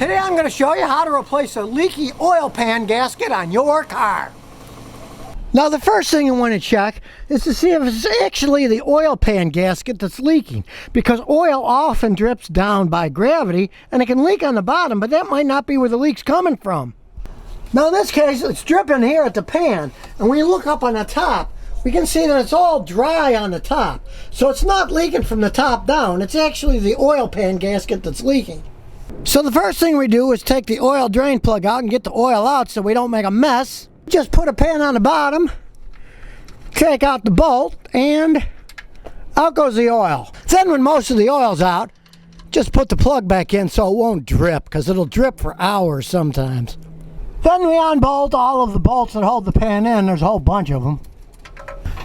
Today I'm going to show you how to replace a leaky oil pan gasket on your car. Now the first thing you want to check is to see if it's actually the oil pan gasket that's leaking, because oil often drips down by gravity and it can leak on the bottom, but that might not be where the leak's coming from. Now in this case it's dripping here at the pan, and when you look up on the top we can see that it's all dry on the top. So it's not leaking from the top down, it's actually the oil pan gasket that's leaking. So the first thing we do is take the oil drain plug out and get the oil out so we don't make a mess. Just put a pan on the bottom, take out the bolt, and out goes the oil. Then when most of the oil's out, just put the plug back in so it won't drip, because it'll drip for hours sometimes. Then we unbolt all of the bolts that hold the pan in. There's a whole bunch of them.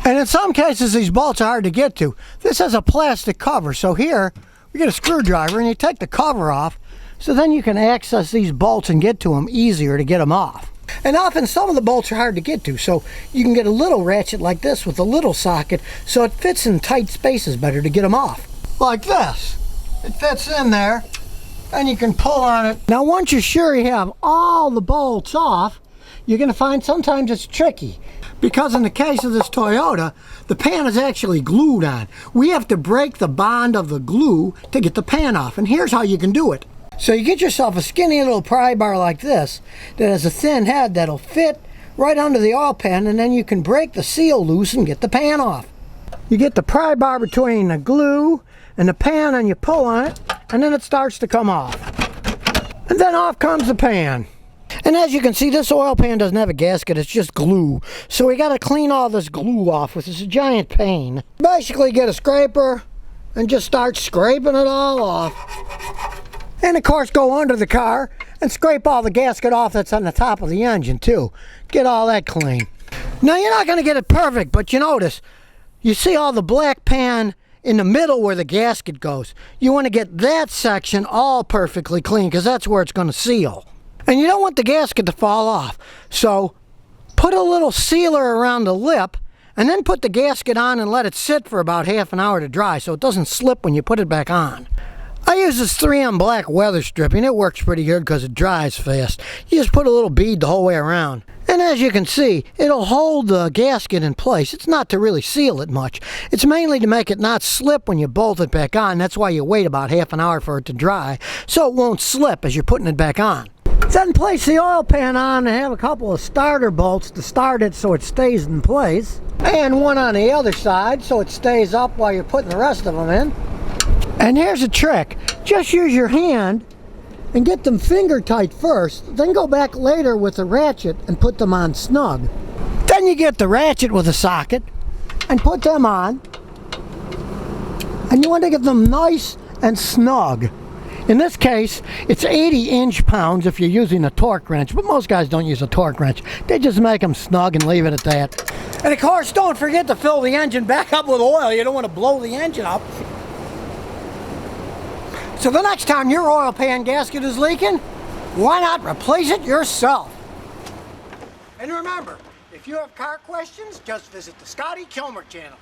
And in some cases these bolts are hard to get to. This has a plastic cover, so here we get a screwdriver and you take the cover off, so then you can access these bolts and get to them easier to get them off. And often some of the bolts are hard to get to, so you can get a little ratchet like this with a little socket so it fits in tight spaces better to get them off. Like this. It fits in there and you can pull on it. Now once you're sure you have all the bolts off, you're going to find sometimes it's tricky, because in the case of this Toyota, the pan is actually glued on. We have to break the bond of the glue to get the pan off, and here's how you can do it. So you get yourself a skinny little pry bar like this that has a thin head that'll fit right under the oil pan, and then you can break the seal loose and get the pan off. You get the pry bar between the glue and the pan and you pull on it, and then it starts to come off. And then off comes the pan. And as you can see, this oil pan doesn't have a gasket, it's just glue. So we gotta clean all this glue off, which is a giant pain. Basically get a scraper and just start scraping it all off. And of course go under the car and scrape all the gasket off that's on the top of the engine too. Get all that clean. Now you're not going to get it perfect, but you notice, you see all the black pan in the middle where the gasket goes. You want to get that section all perfectly clean, because that's where it's going to seal. And you don't want the gasket to fall off. So put a little sealer around the lip and then put the gasket on and let it sit for about half an hour to dry so it doesn't slip when you put it back on. I use this 3M black weather stripping. It works pretty good because it dries fast. You just put a little bead the whole way around. And as you can see, it'll hold the gasket in place. It's not to really seal it much. It's mainly to make it not slip when you bolt it back on. That's why you wait about half an hour for it to dry, so it won't slip as you're putting it back on. Then place the oil pan on and have a couple of starter bolts to start it so it stays in place. And one on the other side so it stays up while you're putting the rest of them in. And here's a trick. Just use your hand and get them finger tight first, then go back later with the ratchet and put them on snug. Then you get the ratchet with a socket and put them on. And you want to get them nice and snug. In this case, it's 80 inch-pounds if you're using a torque wrench, but most guys don't use a torque wrench. They just make them snug and leave it at that. And of course, don't forget to fill the engine back up with oil. You don't want to blow the engine up. So the next time your oil pan gasket is leaking, why not replace it yourself? And remember, if you have car questions, just visit the Scotty Kilmer channel.